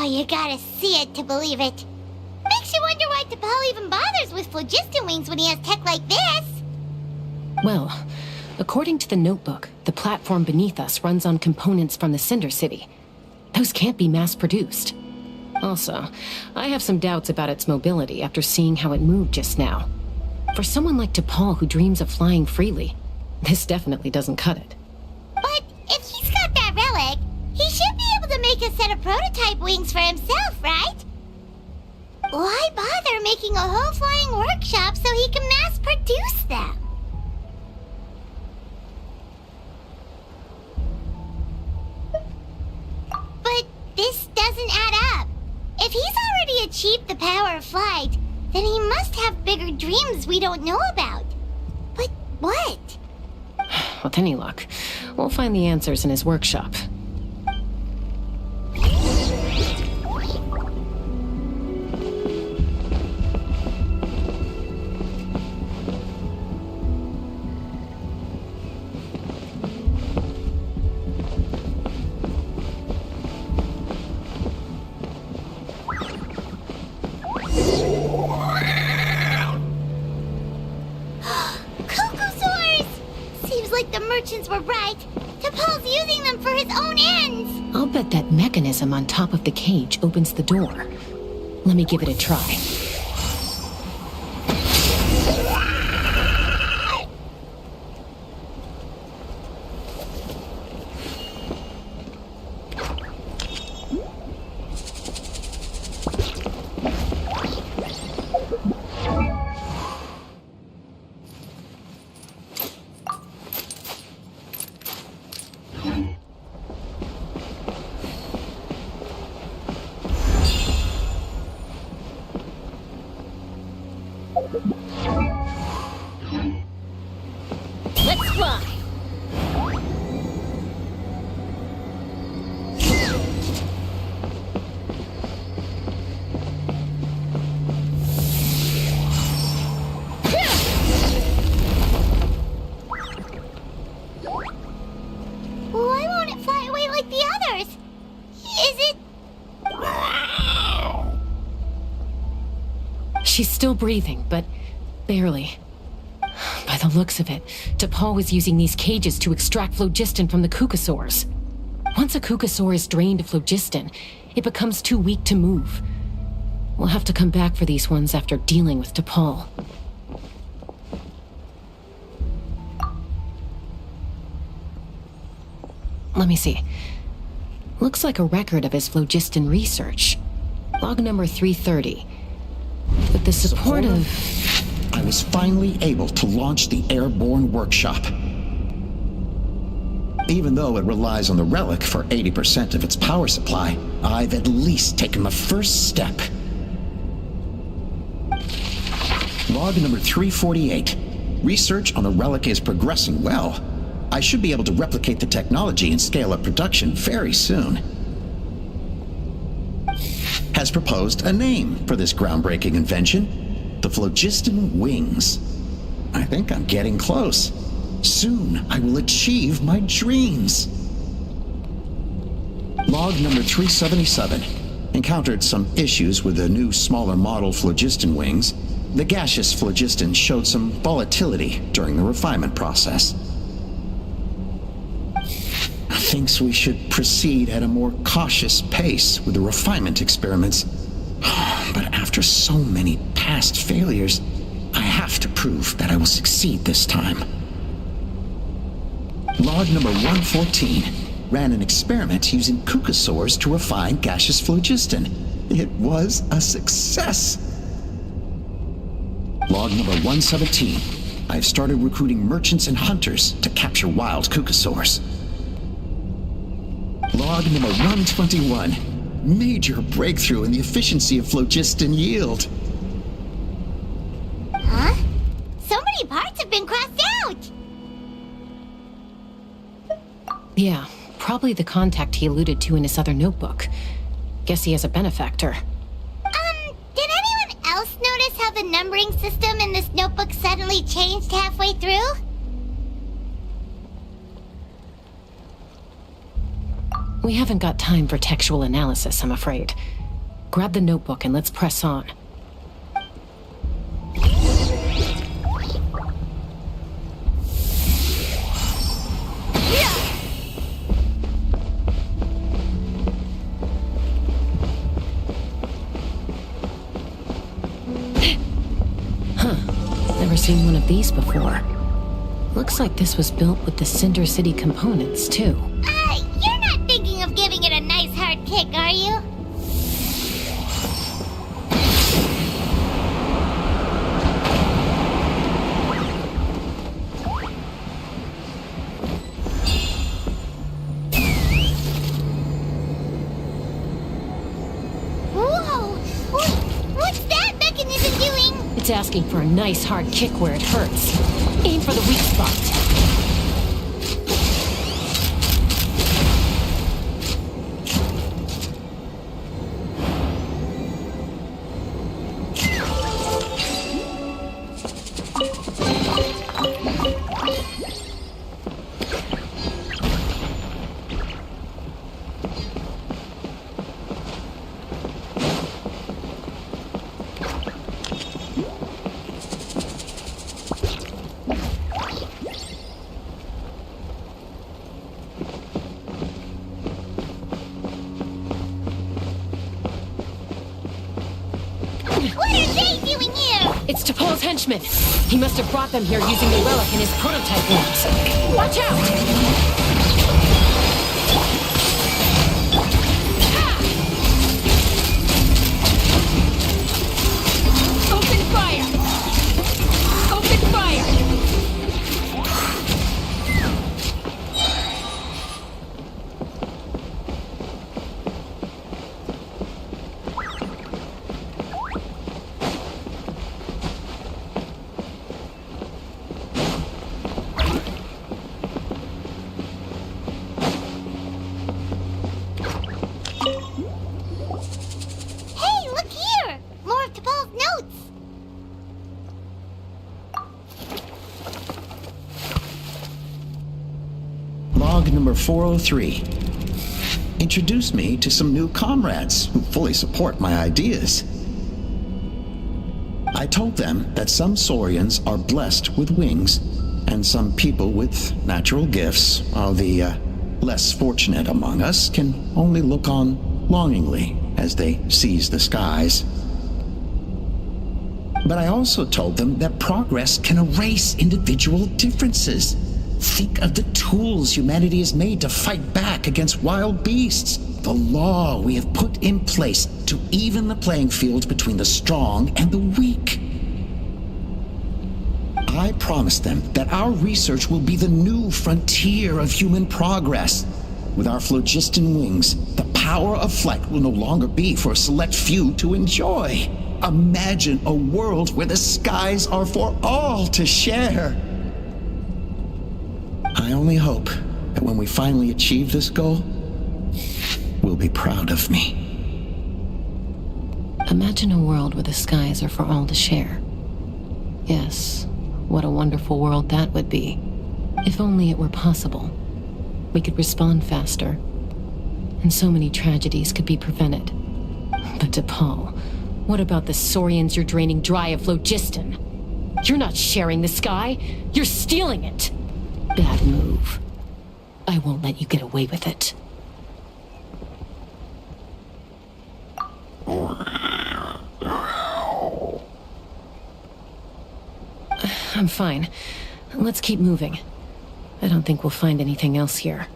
you gotta see it to believe it. Makes you wonder why T'Pol even bothers with phlogiston wings when he has tech like this. Well, according to the notebook, the platform beneath us runs on components from the Cinder City. Those can't be mass-produced. Also, I have some doubts about its mobility after seeing how it moved just now. For someone like T'Pol who dreams of flying freely, this definitely doesn't cut it. But if he's got that relic, he should be able to make a set of prototype wings for himself, right? Why bother making a whole flying workshop so he can mass-produce them? But this doesn't add up. If he's already achieved the power of flight, then he must have bigger dreams we don't know about. But what? With any luck, we'll find the answers in his workshop. Merchants were right. T'Pol's using them for his own ends. I'll bet that mechanism on top of the cage opens the door. Let me give it a try. Let's fly! Why won't it fly away like the others? Is it... She's still breathing, but barely. By the looks of it, T'Pol was using these cages to extract phlogiston from the Kukasaurs. Once a Kukasaur is drained of phlogiston, it becomes too weak to move. We'll have to come back for these ones after dealing with T'Pol. Let me see. Looks like a record of his phlogiston research. Log number 330. With the support of... I was finally able to launch the airborne workshop. Even though it relies on the relic for 80% of its power supply, I've at least taken the first step. Log number 348. Research on the relic is progressing well. I should be able to replicate the technology and scale up production very soon. Has proposed a name for this groundbreaking invention. The phlogiston wings. I think I'm getting close. Soon I will achieve my dreams. Log number 377. Encountered some issues with the new smaller model phlogiston wings. The gaseous phlogiston showed some volatility during the refinement process. Thinks we should proceed at a more cautious pace with the refinement experiments. But after so many past failures, I have to prove that I will succeed this time. Log number 114 ran an experiment using Kukasaurs to refine gaseous phlogiston. It was a success. Log number 117. I've started recruiting merchants and hunters to capture wild Kukasaurs. Log number 121. Major breakthrough in the efficiency of phlogiston yield. Huh? So many parts have been crossed out! Yeah, probably the contact he alluded to in his other notebook. Guess he has a benefactor. Did anyone else notice how the numbering system in this notebook suddenly changed halfway through? We haven't got time for textual analysis, I'm afraid. Grab the notebook and let's press on. Never seen one of these before. Looks like this was built with the Cinder City components, too. You're not thinking of giving it a nice hard kick, are you? Whoa! What's that mechanism doing? It's asking for a nice hard kick where it hurts. Aim for the weak spot. What are they doing here? It's T'Pol's henchman. He must have brought them here using the relic in his prototype wounds. Watch out! Open fire! Open fire! Hey, look here! More of T'Pol's notes! Log number 403. Introduce me to some new comrades who fully support my ideas. I told them that some Saurians are blessed with wings, and some people with natural gifts, while the less fortunate among us can only look on longingly as they seize the skies. But I also told them that progress can erase individual differences. Think of the tools humanity has made to fight back against wild beasts. The law we have put in place to even the playing field between the strong and the weak. I promised them that our research will be the new frontier of human progress. With our phlogiston wings, the power of flight will no longer be for a select few to enjoy. Imagine a world where the skies are for all to share. I only hope that when we finally achieve this goal, we'll be proud of me. Imagine a world where the skies are for all to share. Yes, what a wonderful world that would be. If only it were possible. We could respond faster, and so many tragedies could be prevented. But T'Pol, what about the Saurians you're draining dry of phlogiston? You're not sharing the sky, you're stealing it! Bad move. I won't let you get away with it. I'm fine. Let's keep moving. I don't think we'll find anything else here.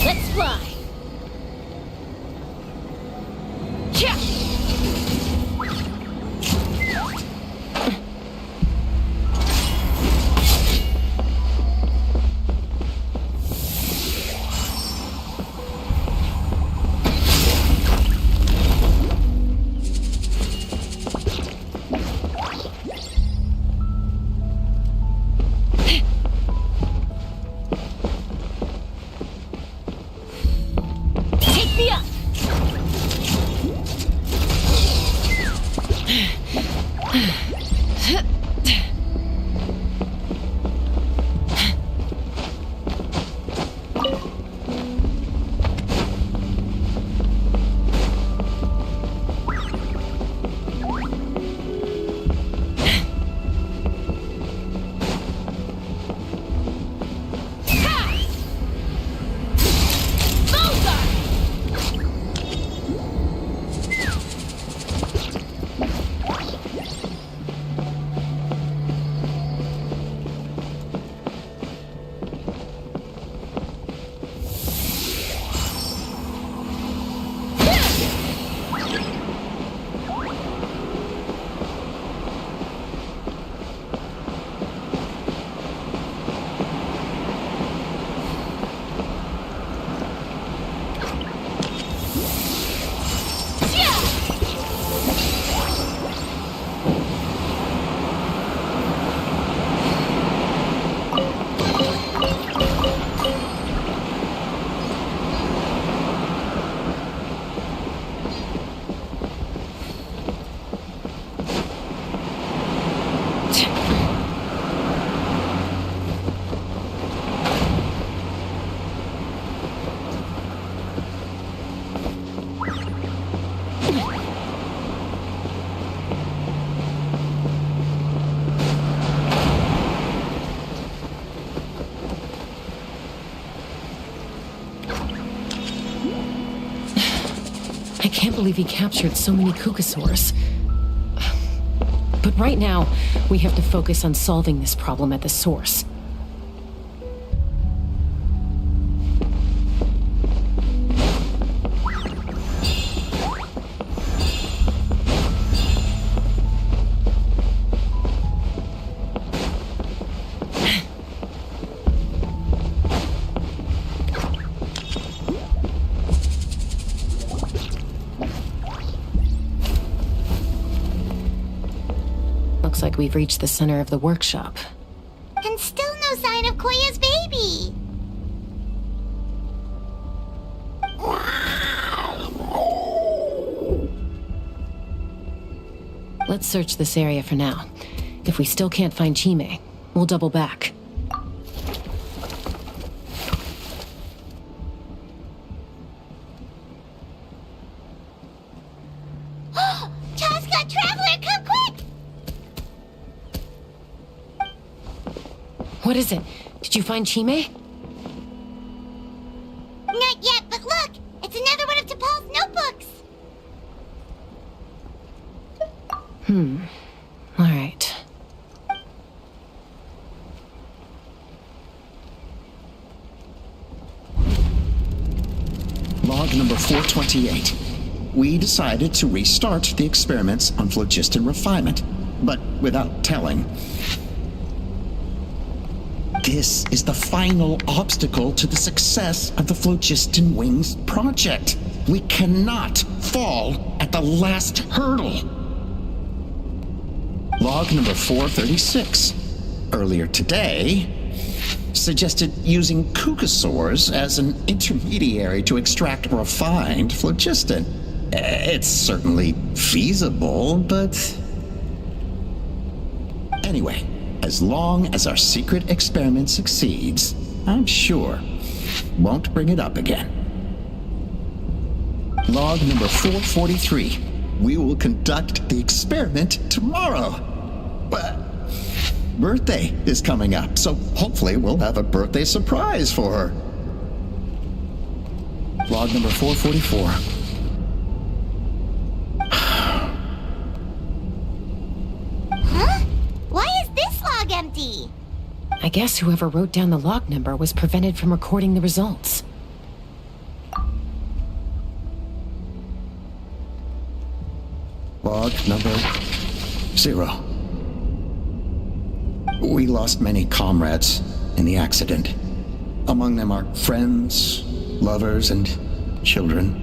Let's fly! can't believe he captured so many Kukasaurs. But right now, we have to focus on solving this problem at the source. Looks like we've reached the center of the workshop. And still no sign of Koya's baby. Let's search this area for now. If we still can't find Chime, we'll double back. Chasca, Traveler, come quick! What is it? Did you find Chime? Not yet, but look! It's another one of T'Pol's notebooks! All right. Log number 428. We decided to restart the experiments on phlogiston refinement, but without telling. This is the final obstacle to the success of the Phlogiston Wings project. We cannot fall at the last hurdle. Log number 436. Earlier today, suggested using Kukasaurs as an intermediary to extract refined phlogiston. It's certainly feasible, but... Anyway, as long as our secret experiment succeeds, I'm sure won't bring it up again. Log number 443. We will conduct the experiment tomorrow. But birthday is coming up, so hopefully we'll have a birthday surprise for her. Log number 444. Huh? Why is this log empty? I guess whoever wrote down the log number was prevented from recording the results. Log number 0. We lost many comrades in the accident. Among them are friends, lovers, and children.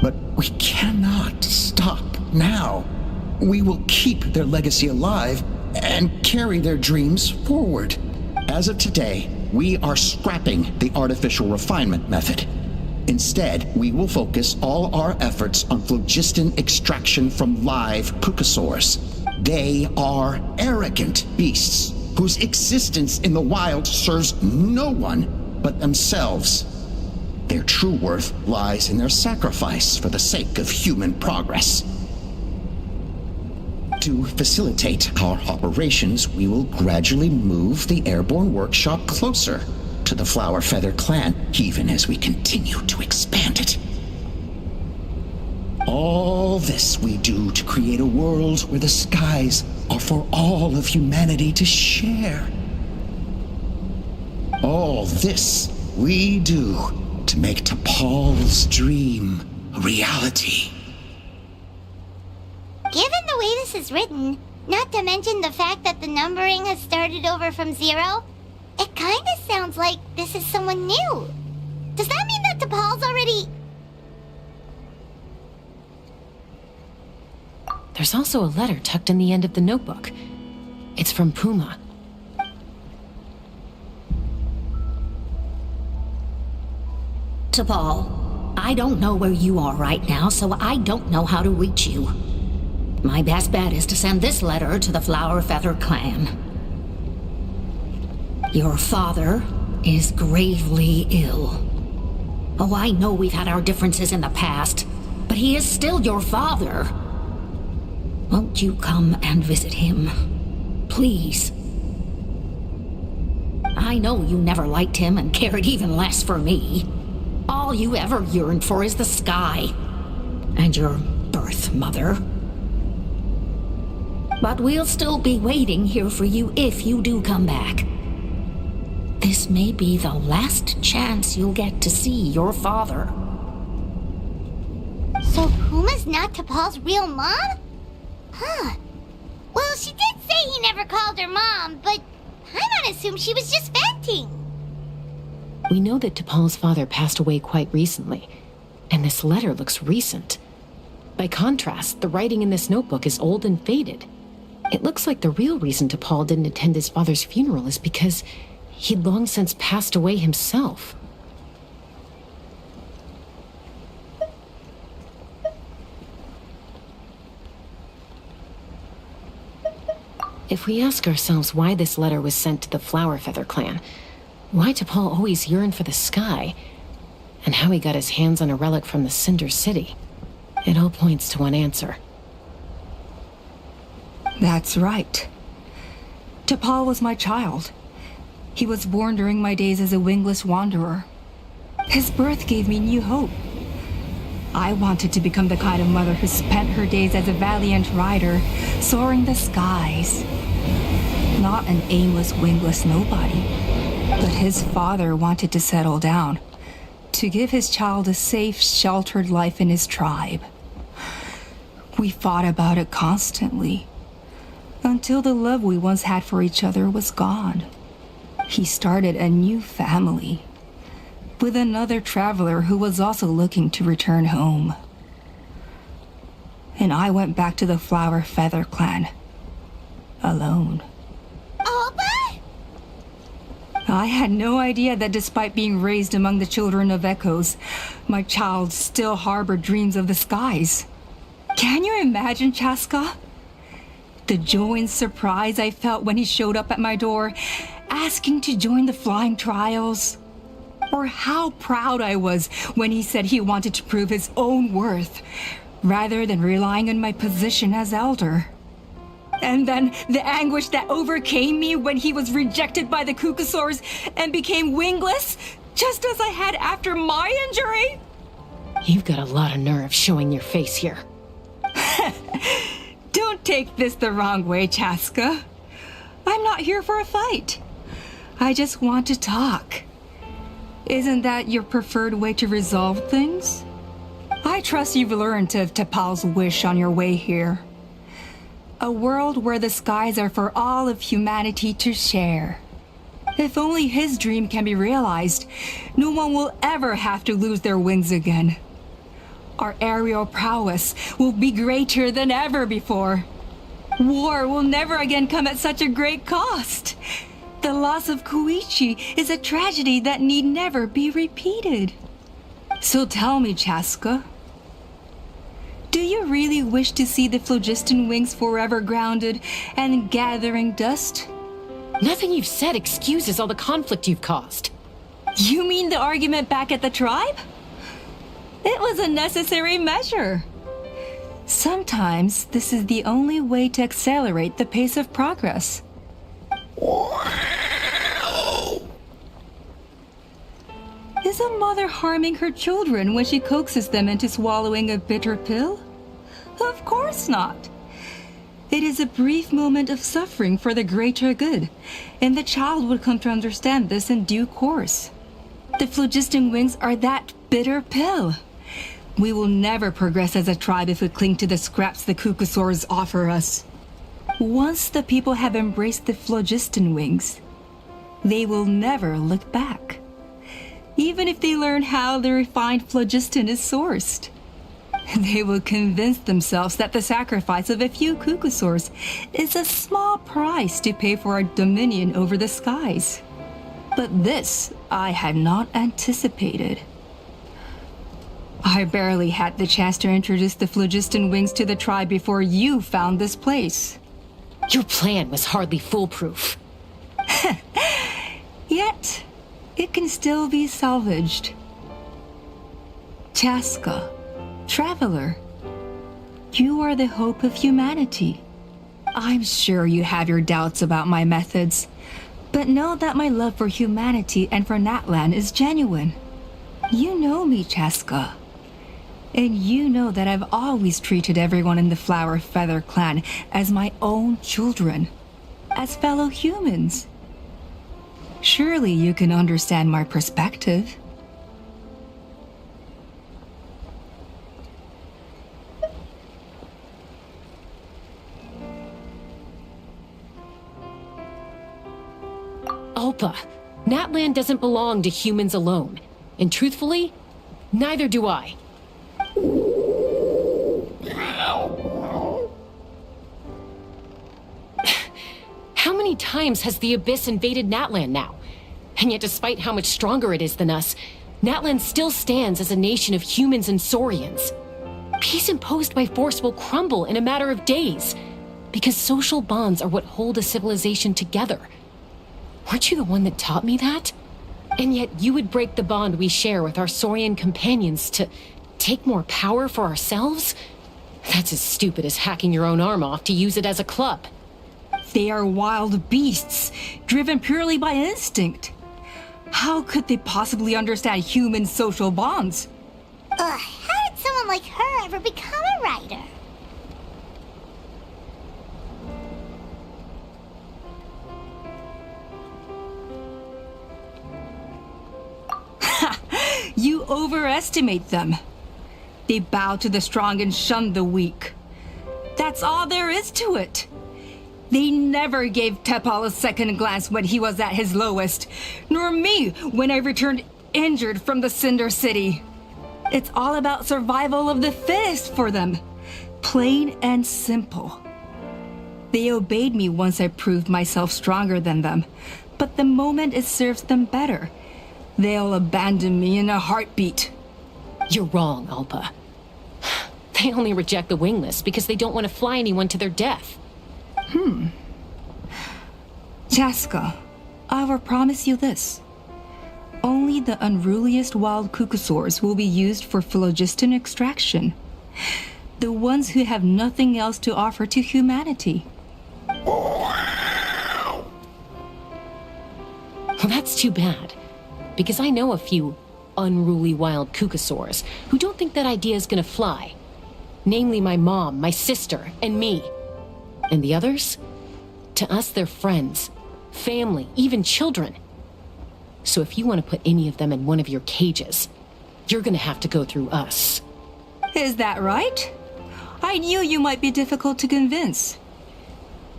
But we cannot stop now. We will keep their legacy alive and carry their dreams forward. As of today, we are scrapping the artificial refinement method. Instead, we will focus all our efforts on phlogiston extraction from live Kukasaurs. They are arrogant beasts whose existence in the wild serves no one but themselves. Their true worth lies in their sacrifice for the sake of human progress. To facilitate our operations, we will gradually move the airborne workshop closer to the Flower Feather clan, even as we continue to expand it. All this we do to create a world where the skies are for all of humanity to share. All this we do to make T'Pol's dream a reality. Given the way this is written, not to mention the fact that the numbering has started over from 0, it kinda sounds like this is someone new. Does that mean that T'Pol's already... There's also a letter tucked in the end of the notebook. It's from Puma. T'Pol, I don't know where you are right now, so I don't know how to reach you. My best bet is to send this letter to the Flower Feather clan. Your father is gravely ill. Oh, I know we've had our differences in the past, but he is still your father. Won't you come and visit him? Please. I know you never liked him and cared even less for me. All you ever yearned for is the sky. And your birth mother. But we'll still be waiting here for you if you do come back. This may be the last chance you'll get to see your father. So Puma's not T'Pol's real mom? Huh. Well, she did say he never called her mom, but I might assume she was just venting. We know that T'Pol's father passed away quite recently, and this letter looks recent. By contrast, the writing in this notebook is old and faded. It looks like the real reason T'Pol didn't attend his father's funeral is because he'd long since passed away himself. If we ask ourselves why this letter was sent to the Flower Feather clan, why T'Pol always yearned for the sky, and how he got his hands on a relic from the Cinder City, it all points to one answer. That's right. T'Pol was my child. He was born during my days as a wingless wanderer. His birth gave me new hope. I wanted to become the kind of mother who spent her days as a valiant rider, soaring the skies. Not an aimless, wingless nobody. But his father wanted to settle down, to give his child a safe, sheltered life in his tribe. We fought about it constantly, until the love we once had for each other was gone. He started a new family, with another traveler who was also looking to return home. And I went back to the Flower Feather clan, alone. Alba? I had no idea that despite being raised among the children of echoes, my child still harbored dreams of the skies. Can you imagine, Chasca? The joy and surprise I felt when he showed up at my door, asking to join the flying trials. Or how proud I was when he said he wanted to prove his own worth, rather than relying on my position as elder. And then the anguish that overcame me when he was rejected by the Kukusaurs and became wingless, just as I had after my injury. You've got a lot of nerve showing your face here. Don't take this the wrong way, Chasca. I'm not here for a fight. I just want to talk. Isn't that your preferred way to resolve things? I trust you've learned of T'Pol's wish on your way here. A world where the skies are for all of humanity to share. If only his dream can be realized, no one will ever have to lose their wings again. Our aerial prowess will be greater than ever before. War will never again come at such a great cost. The loss of Koichi is a tragedy that need never be repeated. So tell me, Chasca, do you really wish to see the phlogiston wings forever grounded and gathering dust? Nothing you've said excuses all the conflict you've caused. You mean the argument back at the tribe? It was a necessary measure. Sometimes this is the only way to accelerate the pace of progress. Is a mother harming her children when she coaxes them into swallowing a bitter pill? Of course not. It is a brief moment of suffering for the greater good, and the child would come to understand this in due course. The phlogiston wings are that bitter pill. We will never progress as a tribe if we cling to the scraps the Kukusaurs offer us. Once the people have embraced the phlogiston wings, they will never look back. Even if they learn how the refined phlogiston is sourced. They will convince themselves that the sacrifice of a few Kukusaurs is a small price to pay for our dominion over the skies. But this I had not anticipated. I barely had the chance to introduce the phlogiston wings to the tribe before you found this place. Your plan was hardly foolproof. Yet, it can still be salvaged. Chasca, traveler, you are the hope of humanity. I'm sure you have your doubts about my methods, but know that my love for humanity and for Natlan is genuine. You know me, Chasca. And you know that I've always treated everyone in the Flower Feather clan as my own children, as fellow humans. Surely you can understand my perspective. Alpa, Natlan doesn't belong to humans alone. And truthfully, neither do I. How many times has the Abyss invaded Natlan now? And yet despite how much stronger it is than us, Natlan still stands as a nation of humans and Saurians. Peace imposed by force will crumble in a matter of days, because social bonds are what hold a civilization together. Weren't you the one that taught me that? And yet you would break the bond we share with our Saurian companions to take more power for ourselves? That's as stupid as hacking your own arm off to use it as a club. They are wild beasts, driven purely by instinct. How could they possibly understand human social bonds? How did someone like her ever become a writer? You overestimate them. They bow to the strong and shun the weak. That's all there is to it. They never gave Tepal a second glance when he was at his lowest, nor me when I returned injured from the Cinder City. It's all about survival of the fittest for them. Plain and simple. They obeyed me once I proved myself stronger than them, but the moment it serves them better, they'll abandon me in a heartbeat. You're wrong, Alpa. They only reject the wingless because they don't want to fly anyone to their death. Chasca, I will promise you this. Only the unruliest wild cucosaurs will be used for phlogiston extraction. The ones who have nothing else to offer to humanity. Well, that's too bad. Because I know a few unruly wild cucosaurs who don't think that idea is gonna fly. Namely my mom, my sister, and me. And the others? To us, they're friends, family, even children. So if you want to put any of them in one of your cages, you're gonna have to go through us. Is that right? I knew you might be difficult to convince.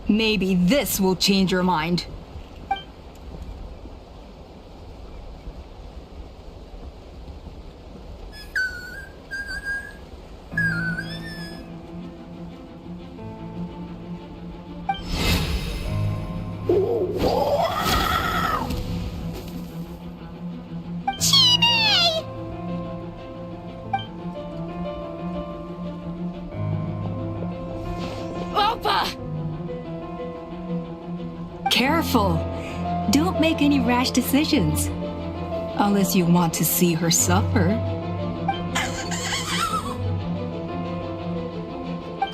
Maybe this will change your mind. Careful! Don't make any rash decisions. Unless you want to see her suffer.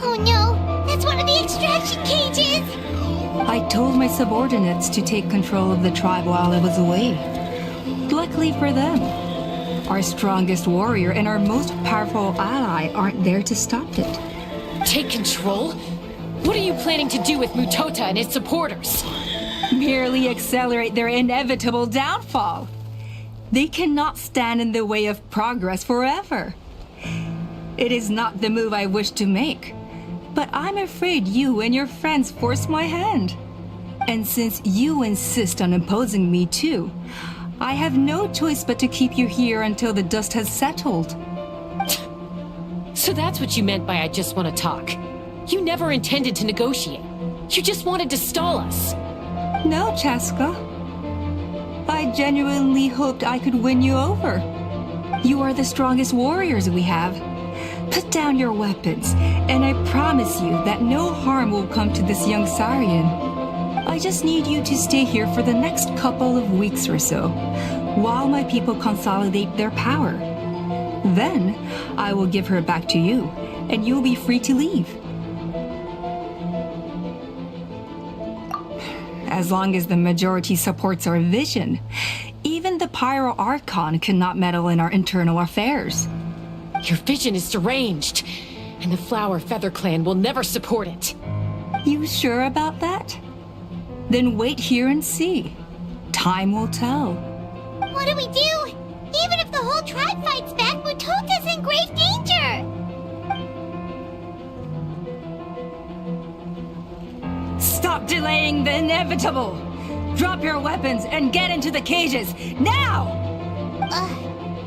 Oh no, that's one of the extraction cages! I told my subordinates to take control of the tribe while I was away. Luckily for them, our strongest warrior and our most powerful ally aren't there to stop it. Take control? What are you planning to do with Mutota and his supporters? Merely accelerate their inevitable downfall. They cannot stand in the way of progress forever. It is not the move I wish to make, but I'm afraid you and your friends force my hand. And since you insist on imposing me too, I have no choice but to keep you here until the dust has settled. So that's what you meant by I just want to talk. You never intended to negotiate. You just wanted to stall us. No, Chasca. I genuinely hoped I could win you over. You are the strongest warriors we have. Put down your weapons, and I promise you that no harm will come to this young Saurian. I just need you to stay here for the next couple of weeks or so, while my people consolidate their power. Then, I will give her back to you, and you'll be free to leave. As long as the majority supports our vision, Even the Pyro Archon cannot meddle in our internal affairs. Your vision is deranged, and the Flower Feather Clan will never support it. You sure about that? Then wait here and see. Time will tell. What do we do? Even if the whole tribe fights back, Mutota's in grave danger! Stop delaying the inevitable! Drop your weapons and get into the cages, now!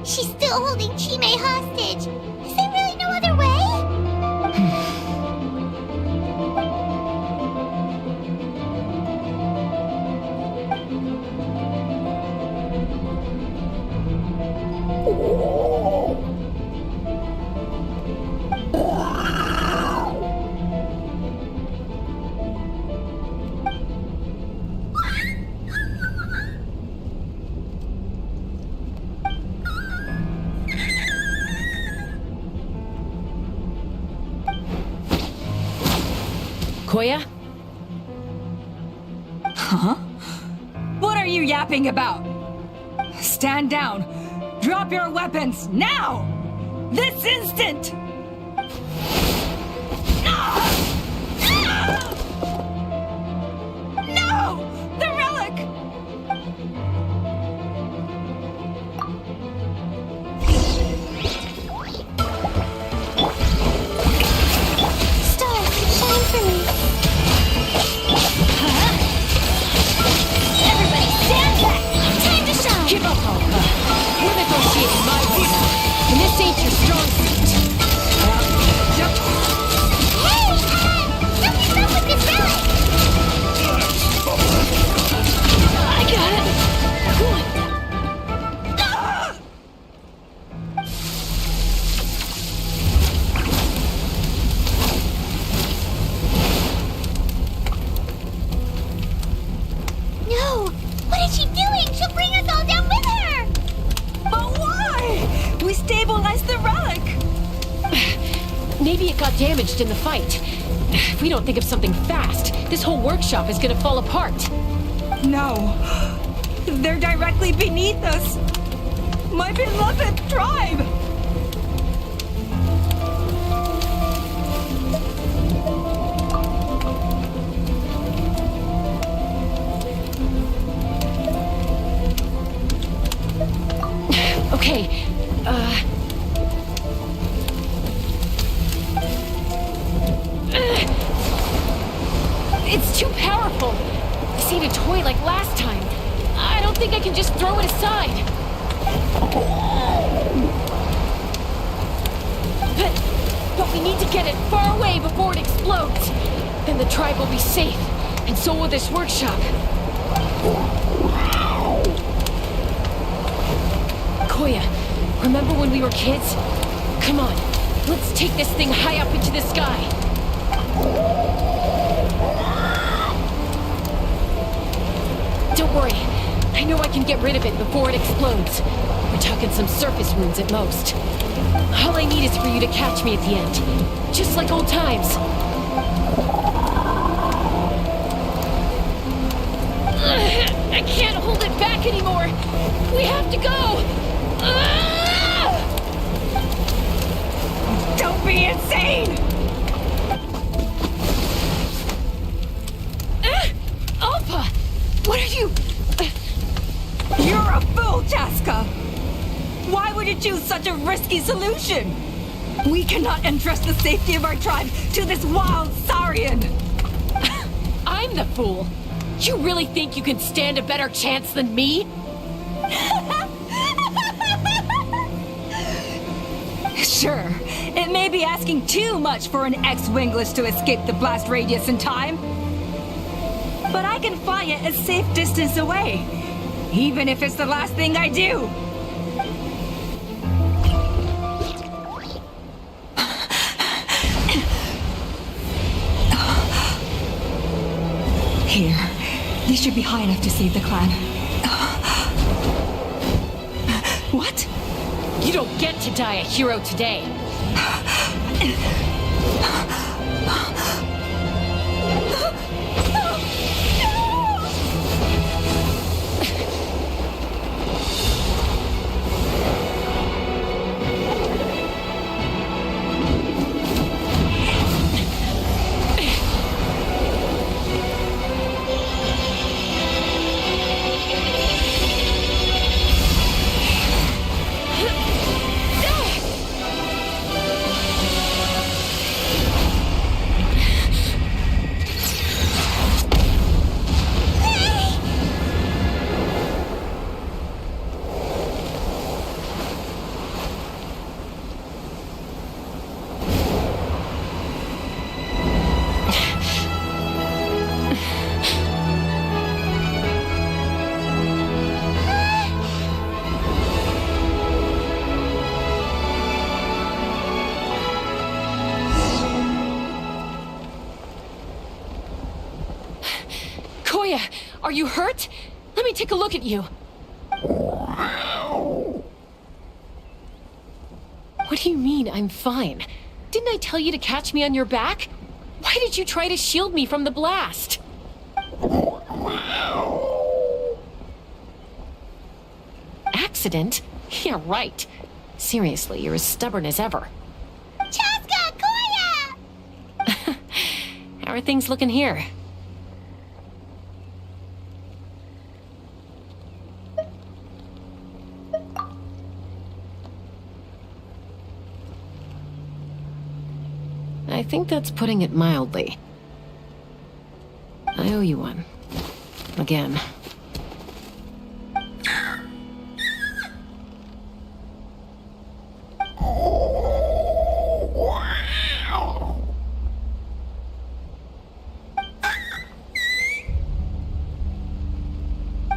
She's still holding Chime hostage. Is there really no other way? Koya? Huh? What are you yapping about? Stand down! Drop your weapons, now! This instant! No! The relic! Stars, shine for me. Everybody stand back! Time to shine! Give up, Alpha. We're negotiating my way now, and this ain't your strong suit. Hey, something's up with this relic! I got it. Good. No! What is she doing? She'll bring us all down with her! But why? We stabilized the relic! Maybe it got damaged in the fight. If we don't think of something fast, this whole workshop is gonna fall apart. No. They're directly beneath us. My beloved tribe! Okay, it's too powerful. This ain't a toy like last time. I don't think I can just throw it aside. But we need to get it far away before it explodes. Then the tribe will be safe, and so will this workshop. Koya, remember when we were kids? Come on, let's take this thing high up into the sky. Don't worry, I know I can get rid of it before it explodes. We're talking some surface wounds at most. All I need is for you to catch me at the end, just like old times. I can't hold it back anymore. We have to go. Don't be insane! Alpha, what are you? You're a fool, Chasca! Why would you choose such a risky solution? We cannot entrust the safety of our tribe to this wild Saurian! I'm the fool. You really think you can stand a better chance than me? Sure, it may be asking too much for an ex-winglish to escape the blast radius in time. But I can fly it a safe distance away, even if it's the last thing I do. Here, these should be high enough to save the clan. What? You don't get to die a hero today. Koya, are you hurt? Let me take a look at you. What do you mean, I'm fine? Didn't I tell you to catch me on your back? Why did you try to shield me from the blast? Accident? Yeah, right. Seriously, you're as stubborn as ever. Chasca, Koya! How are things looking here? I think that's putting it mildly. I owe you one. Again.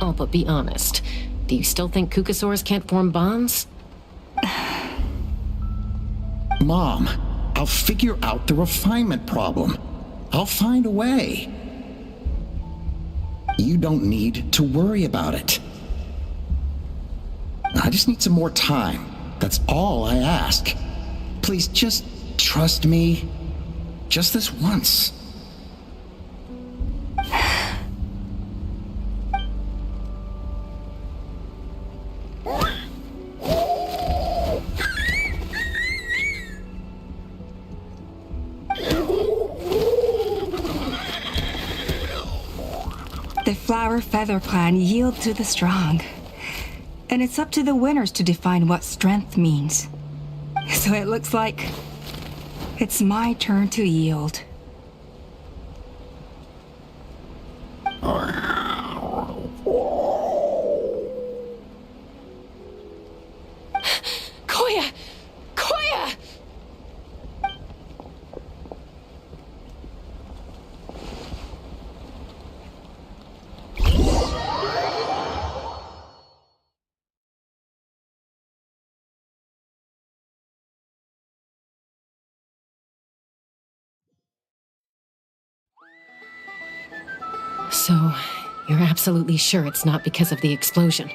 Oh, but be honest. Do you still think Kukasaurs can't form bonds? Mom, I'll figure out the refinement problem. I'll find a way. You don't need to worry about it. I just need some more time. That's all I ask. Please just trust me. Just this once. The Flower Feather clan yield to the strong. And it's up to the winners to define what strength means. So it looks like it's my turn to yield. Koya! Koya! So, you're absolutely sure it's not because of the explosion?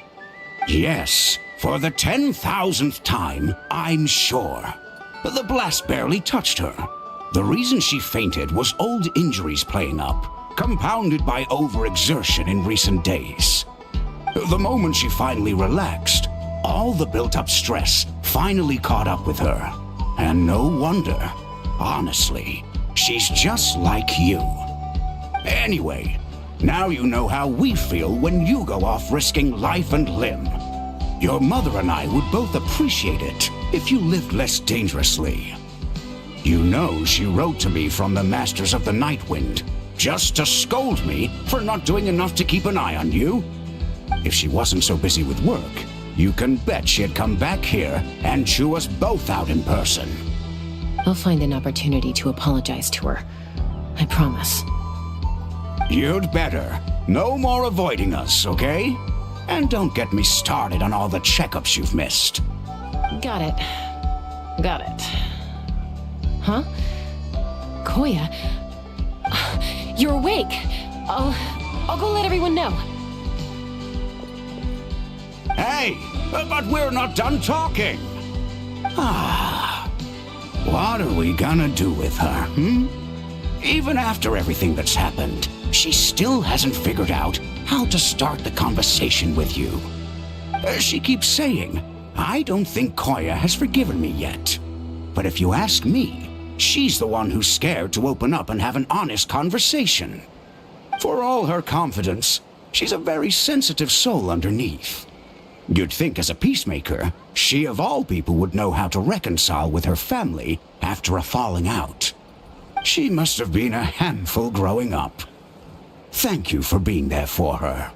Yes, for the 10,000th time, I'm sure. The blast barely touched her. The reason she fainted was old injuries playing up, compounded by overexertion in recent days. The moment she finally relaxed, all the built-up stress finally caught up with her. And no wonder. Honestly, she's just like you. Anyway, now you know how we feel when you go off risking life and limb. Your mother and I would both appreciate it if you lived less dangerously. You know she wrote to me from the Masters of the Nightwind, just to scold me for not doing enough to keep an eye on you. If she wasn't so busy with work, you can bet she'd come back here and chew us both out in person. I'll find an opportunity to apologize to her. I promise. You'd better. No more avoiding us, okay? And don't get me started on all the checkups you've missed. Got it. Got it. Huh? Koya? You're awake. I'll go let everyone know. Hey, but we're not done talking. What are we gonna do with her, Even after everything that's happened, she still hasn't figured out how to start the conversation with you. She keeps saying, I don't think Koya has forgiven me yet. But if you ask me, she's the one who's scared to open up and have an honest conversation. For all her confidence, she's a very sensitive soul underneath. You'd think as a peacemaker, she of all people would know how to reconcile with her family after a falling out. She must have been a handful growing up. Thank you for being there for her.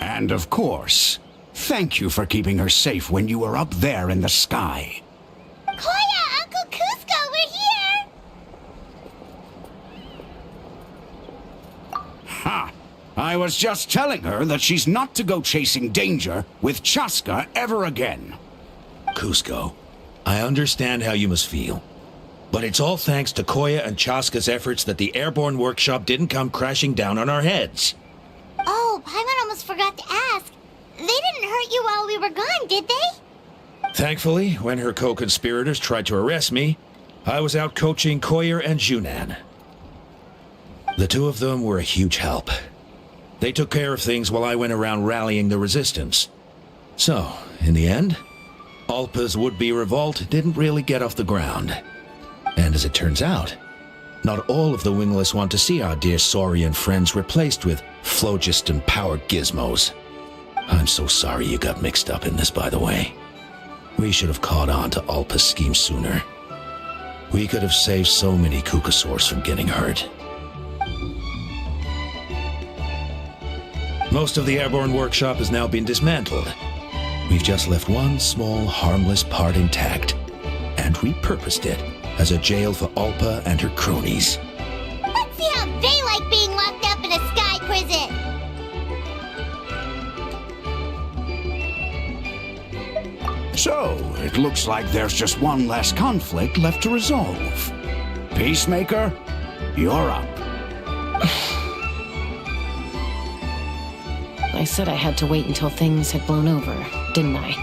And of course, thank you for keeping her safe when you were up there in the sky. Koya, Uncle Cusco, we're here! Ha! I was just telling her that she's not to go chasing danger with Chasca ever again. Cusco, I understand how you must feel. But it's all thanks to Koya and Chasca's efforts that the airborne workshop didn't come crashing down on our heads. Oh, Paimon almost forgot to ask. They didn't hurt you while we were gone, did they? Thankfully, when her co-conspirators tried to arrest me, I was out coaching Koyer and Junan. The two of them were a huge help. They took care of things while I went around rallying the resistance. So, in the end, Alpa's would-be revolt didn't really get off the ground. And as it turns out, not all of the wingless want to see our dear Saurian friends replaced with phlogiston-powered gizmos. I'm so sorry you got mixed up in this, by the way. We should have caught on to Alpa's scheme sooner. We could have saved so many Kukasaurs from getting hurt. Most of the airborne workshop has now been dismantled. We've just left one small, harmless part intact, and repurposed it as a jail for Alpa and her cronies. Let's see how they like being locked up in a sky prison. So, it looks like there's just one less conflict left to resolve. Peacemaker, you're up. I said I had to wait until things had blown over, didn't I?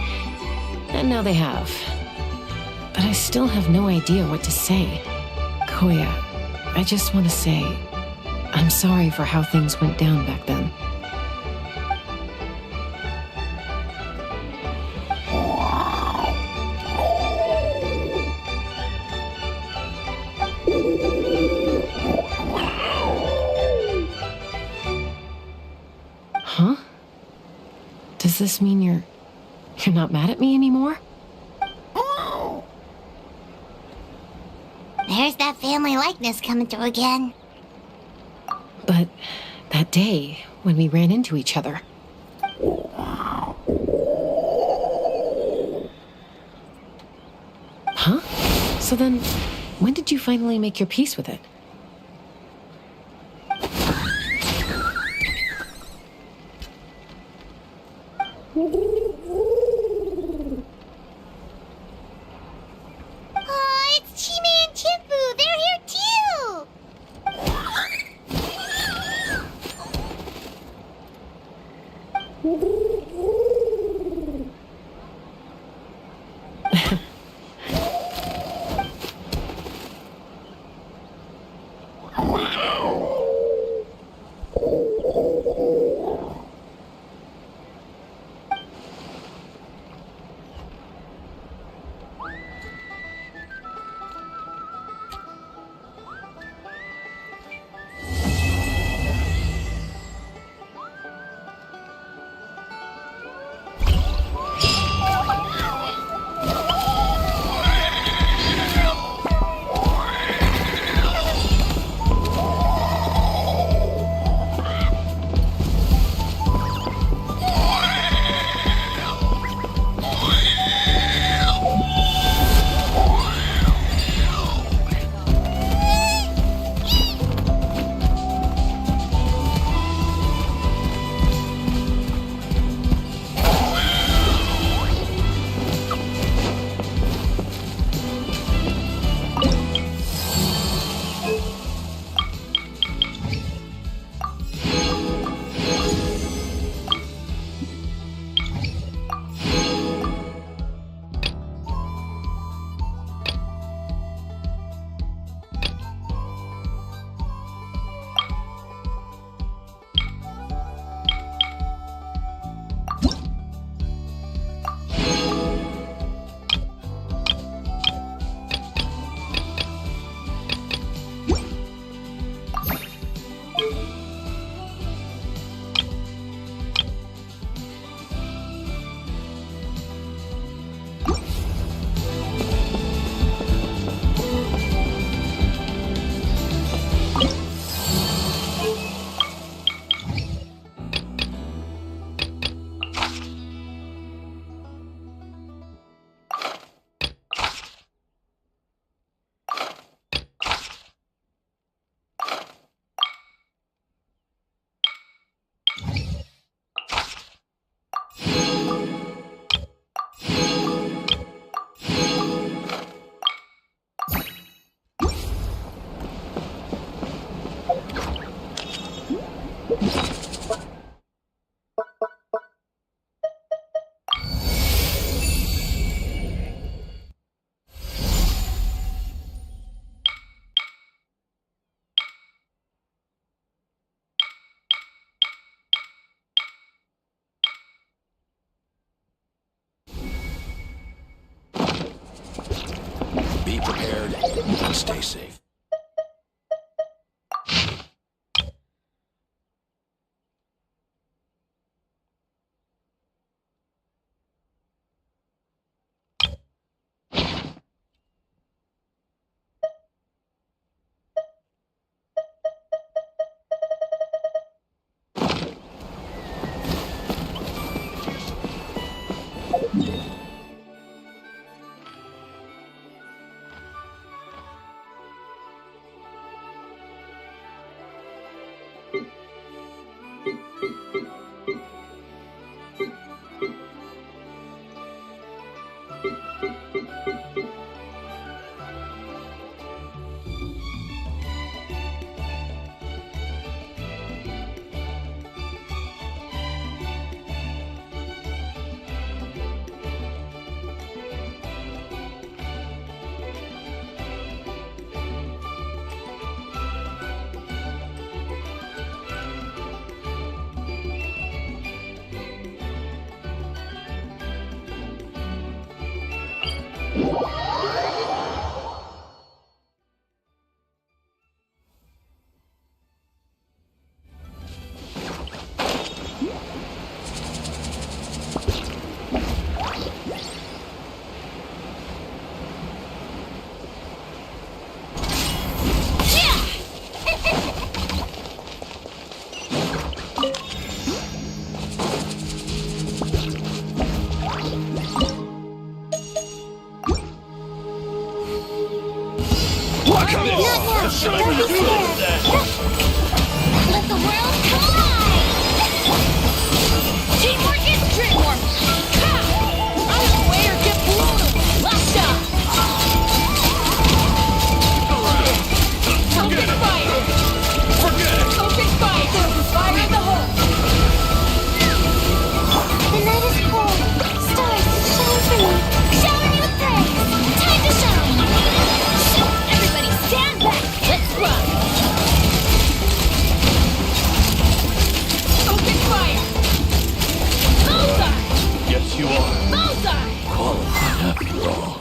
And now they have. But I still have no idea what to say. Koya, I just want to say, I'm sorry for how things went down back then. Huh? Does this mean you're not mad at me anymore? There's that family likeness coming through again. But that day, when we ran into each other. Huh? So then, when did you finally make your peace with it? Oh, it's Chime and Chimpu. They're here too. Be prepared and stay safe. Let the world collide! Teamwork is dreamwork! Out of the way or get blown away! Last shot! Open fire! Open fire! Fire in the hole! The night is cold. Stars shine for me. Shower me with praise! Time to shine! Everybody stand back! Let's run! Open fire! Bullseye! Yes, you are. Bullseye! Qualified after all.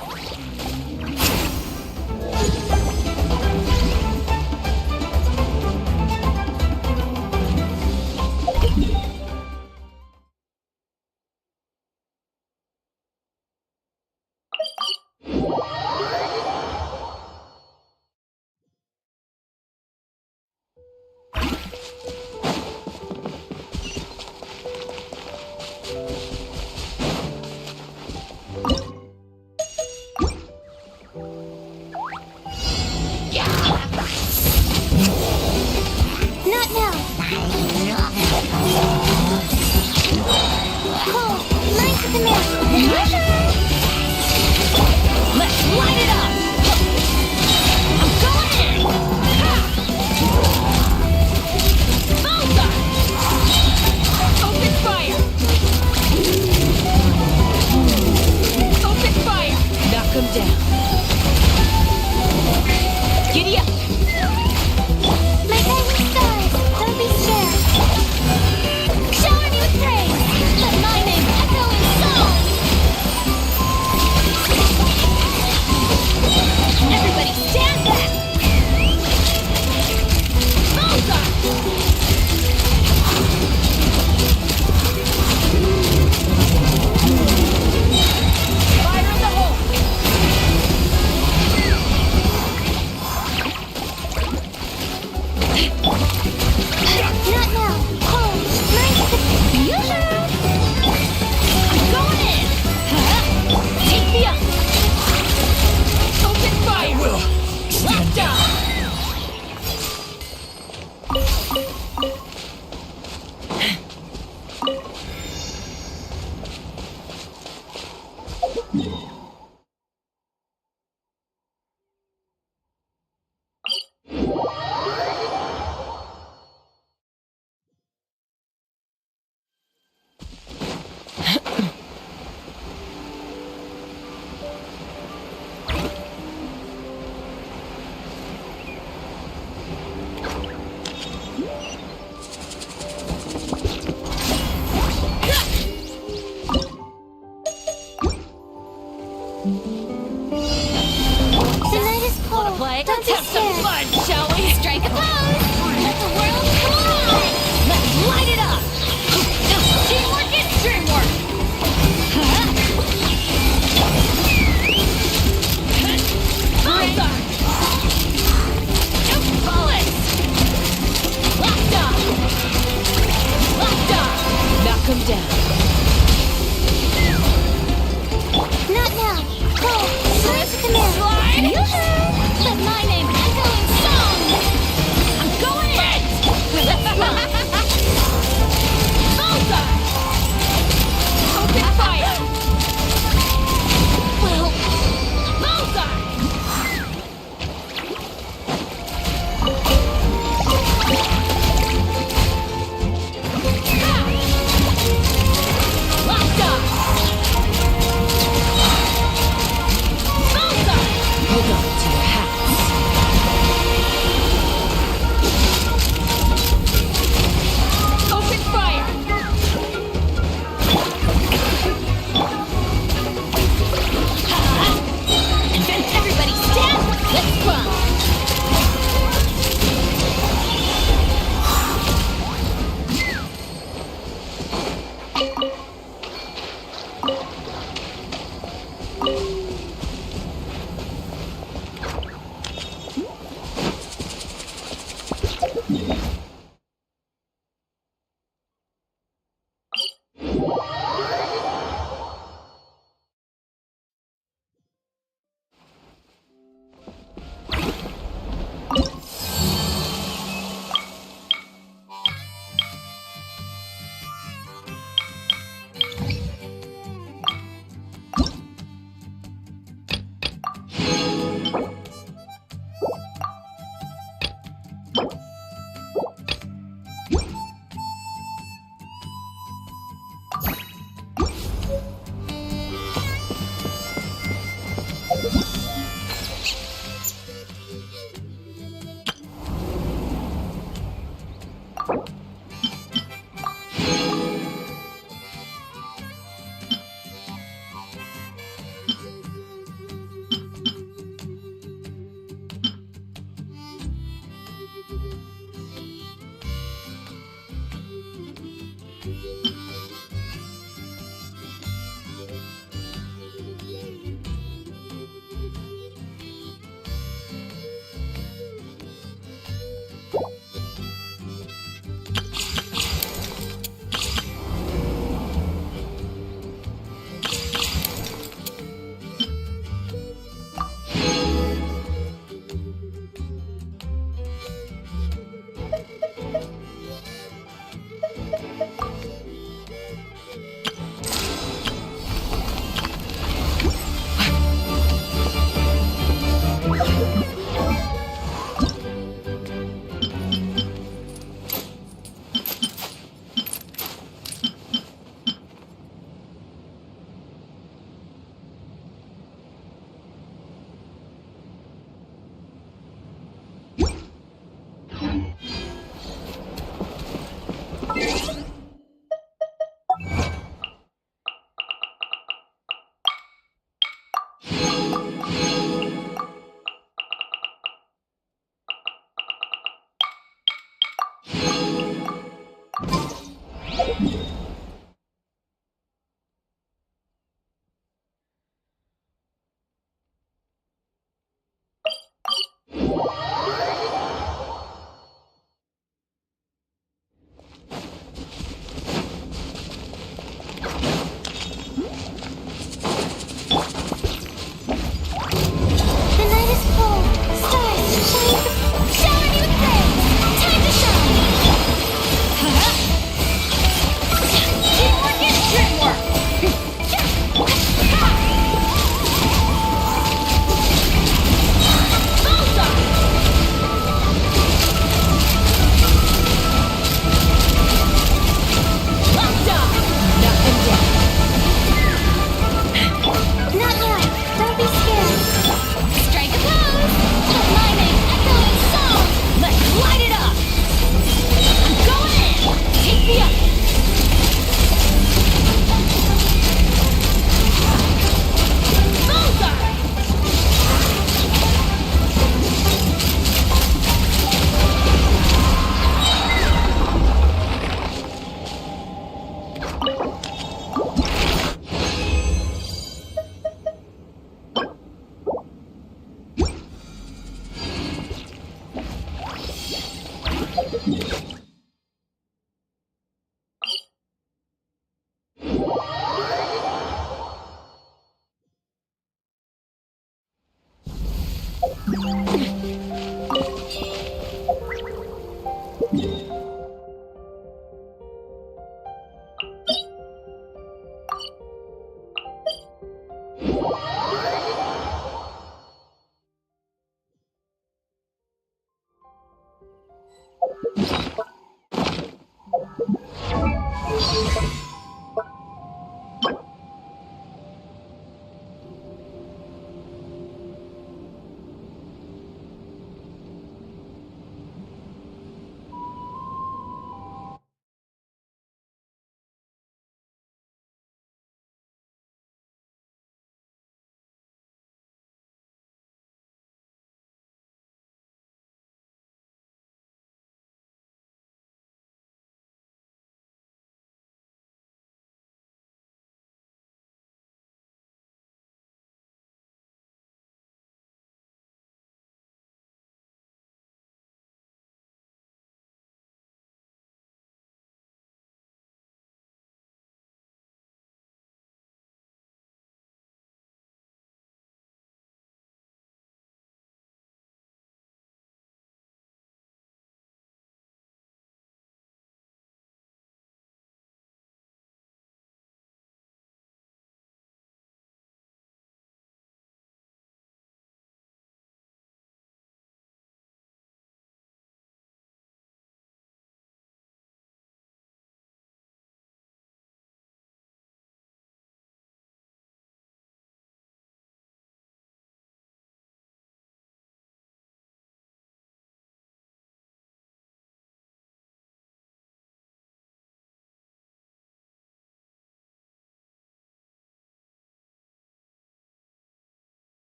Not now! Cold, light to the mill! Let's light it up! I'm going in! Ha! Bullseye! Open fire! Open fire! Knock him down! Giddy up! My guiding stars, don't be scared. Shower me with praise. Let my name echo in song. The night is cold. Stars shine. Shower me with praise. Time to shine. Teamwork is dreamwork. Not yet. Don't be scared. Strike a pose. Let my name echo in song. Let's light it up. I'm going in. Take me up.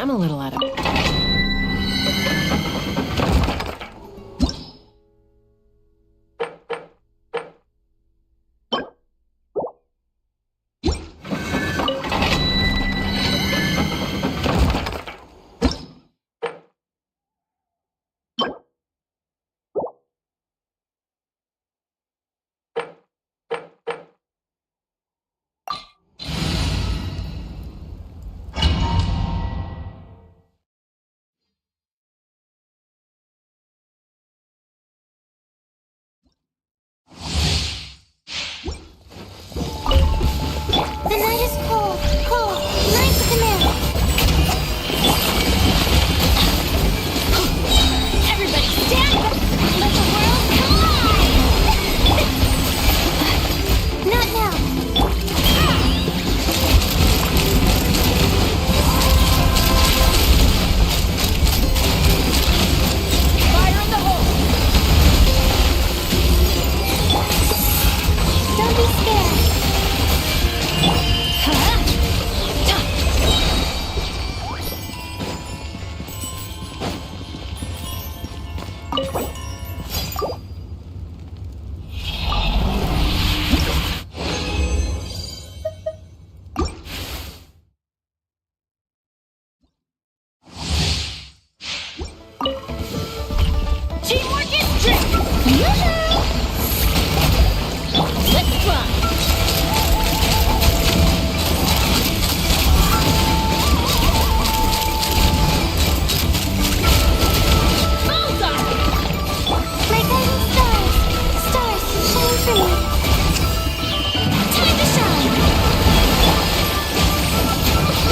I'm a little out of... The night is cold, cold. Night to come in. Everybody stand up. Let the world collide. Not now. Fire in the hole. Don't be scared. Teamwork is trick! Yoo-hoo! Let's fly! Bullseye! My guiding stars! Stars, shine for me! Time to shine!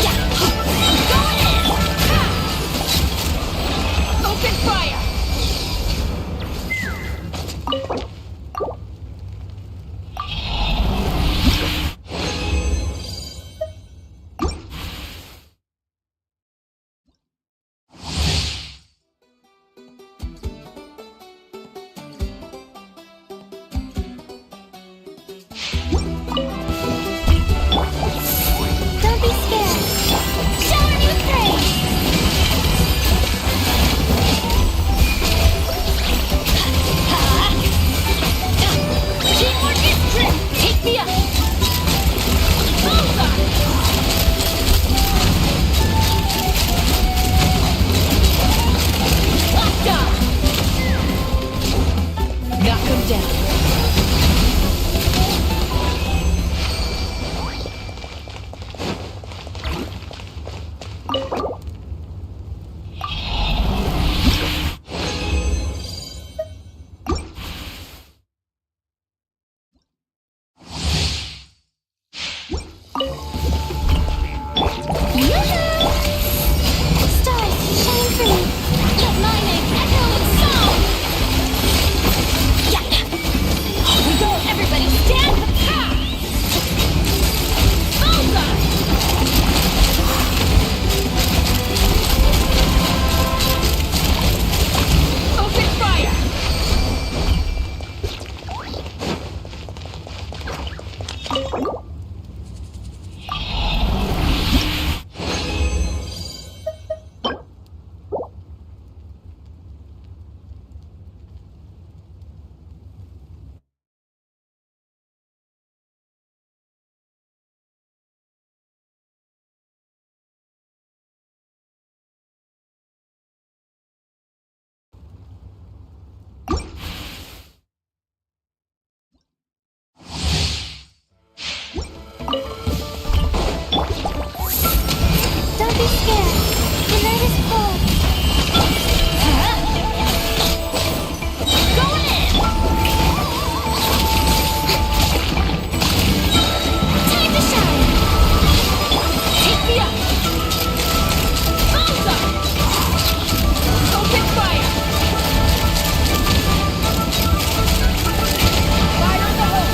Yeah! Going in! Open fire! Don't be scared. Shower me with praise. Teamwork is trick. Take me up. Bullseye. Locked on. Knock him down. Stars, shine for me. Let my name echo in song. Yeah. Off we go, everybody stand. Ha! Bullseye. Open fire. Don't be scared. The night is cold. Going in. Time to shine. Take me up. Bullseye. Open fire. Fire in the hole.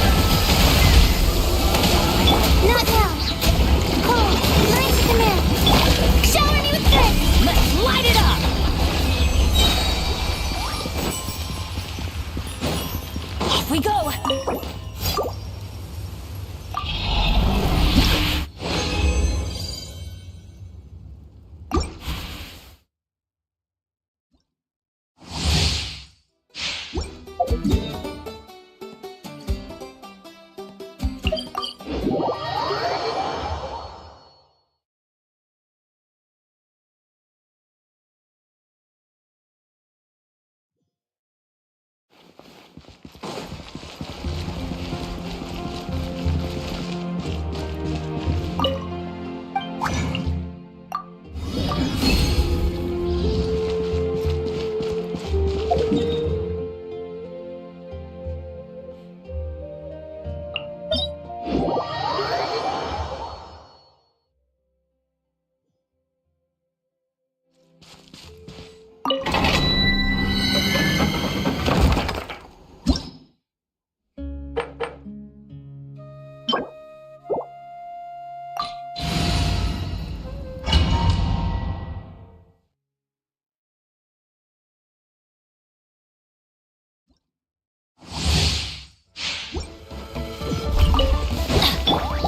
Not now. Cold. Night to come in. Shower me with praise. Let's light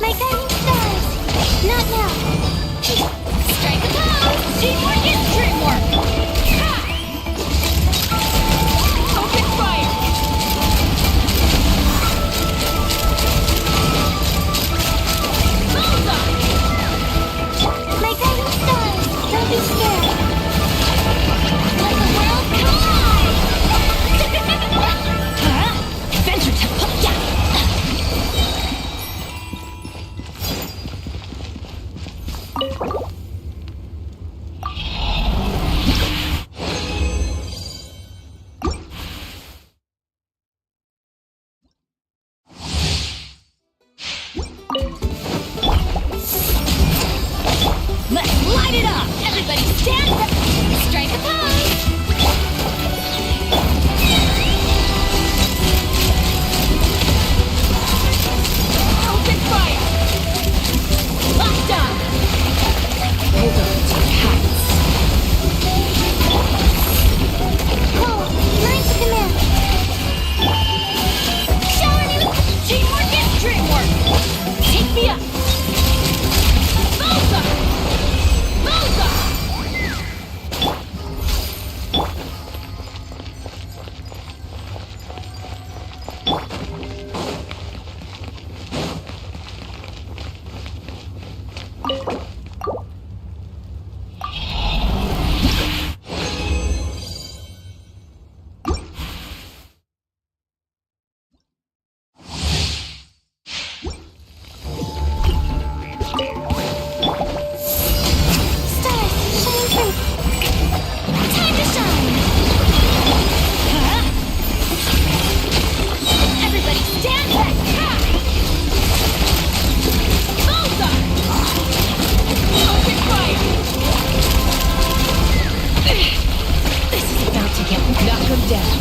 My guiding stars! Not now! Strike a pose! Teamwork is dreamwork! Ha! Open fire! Bullseye! My guiding stars! Don't be scared! Let the world collide! Huh? Adventure time! Yeah! Let's light it up! Everybody stand up! Strike a pose! Open fire! Locked on! Hold on to your hats. Cole, line to command. Showing you! Teamwork is dreamwork! Take me up! Bullseye! Bullseye! Stars, shine through. Time to shine. Huh? Everybody stand back. Ha! Bullseye! Open fire! This is about to get knocked down.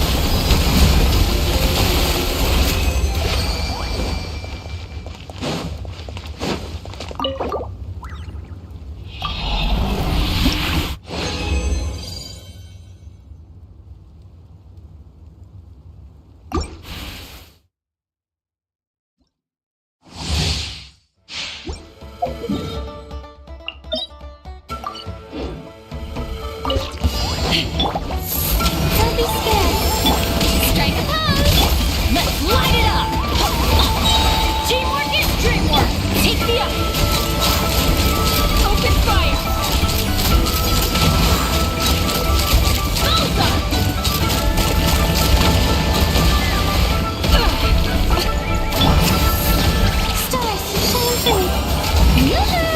Don't be scared. Strike a pose. Let's light it up. Teamwork is dreamwork. Take me up. Open fire. Bullseye. Stars, shine through. Yoo-hoo!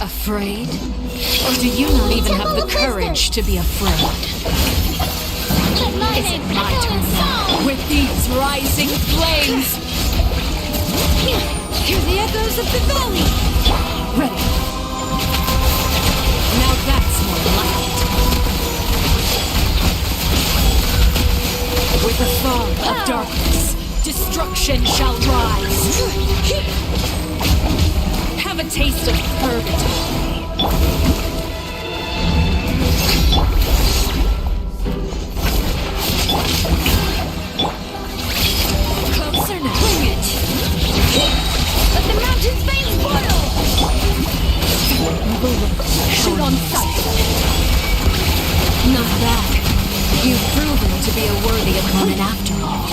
Afraid? Or do you not even have the courage to be afraid? Is it my turn now? With these rising flames! Hear the echoes of the valley! Ready. Now that's more like it. With the fog of darkness, destruction shall rise. Have a taste of purgatory. Closer now. Bring it. Let the mountain's veins boil! Shoot on sight. Not bad. You've proven to be a worthy opponent after all.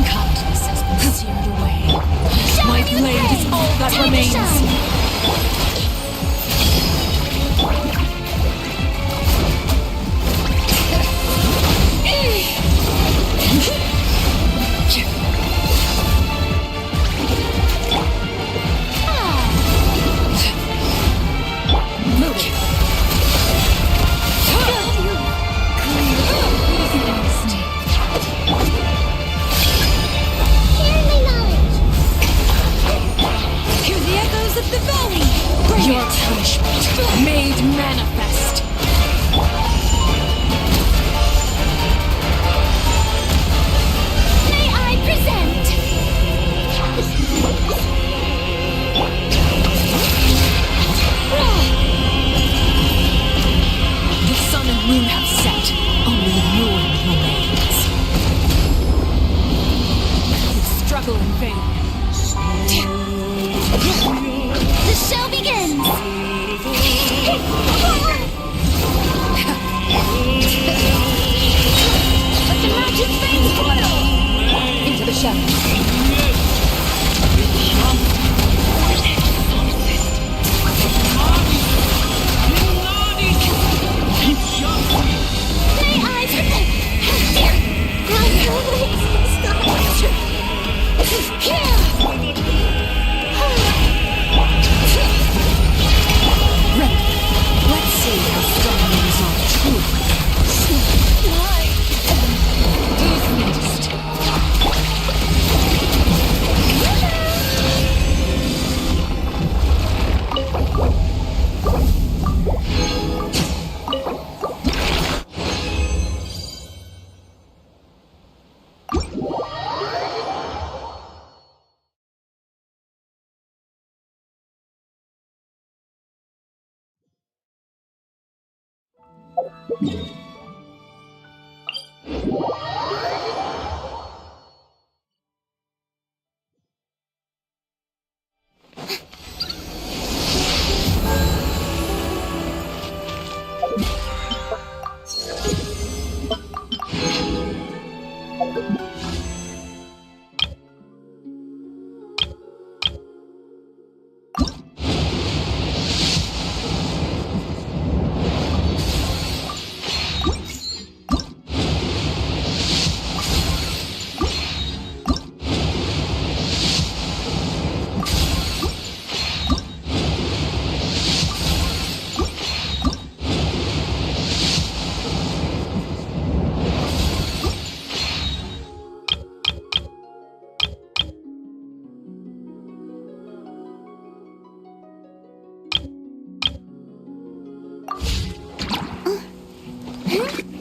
Kindness has been seared away. My blade is all that remains. Your punishment made manifest. May I present? The sun and moon have set. Only ruin remains. You struggle in vain. The show begins! Let the magic veins boil! Into the shadows. May I present? My legs stop. Here! Let's see how strong you resolve truly. Dismissed. Huh?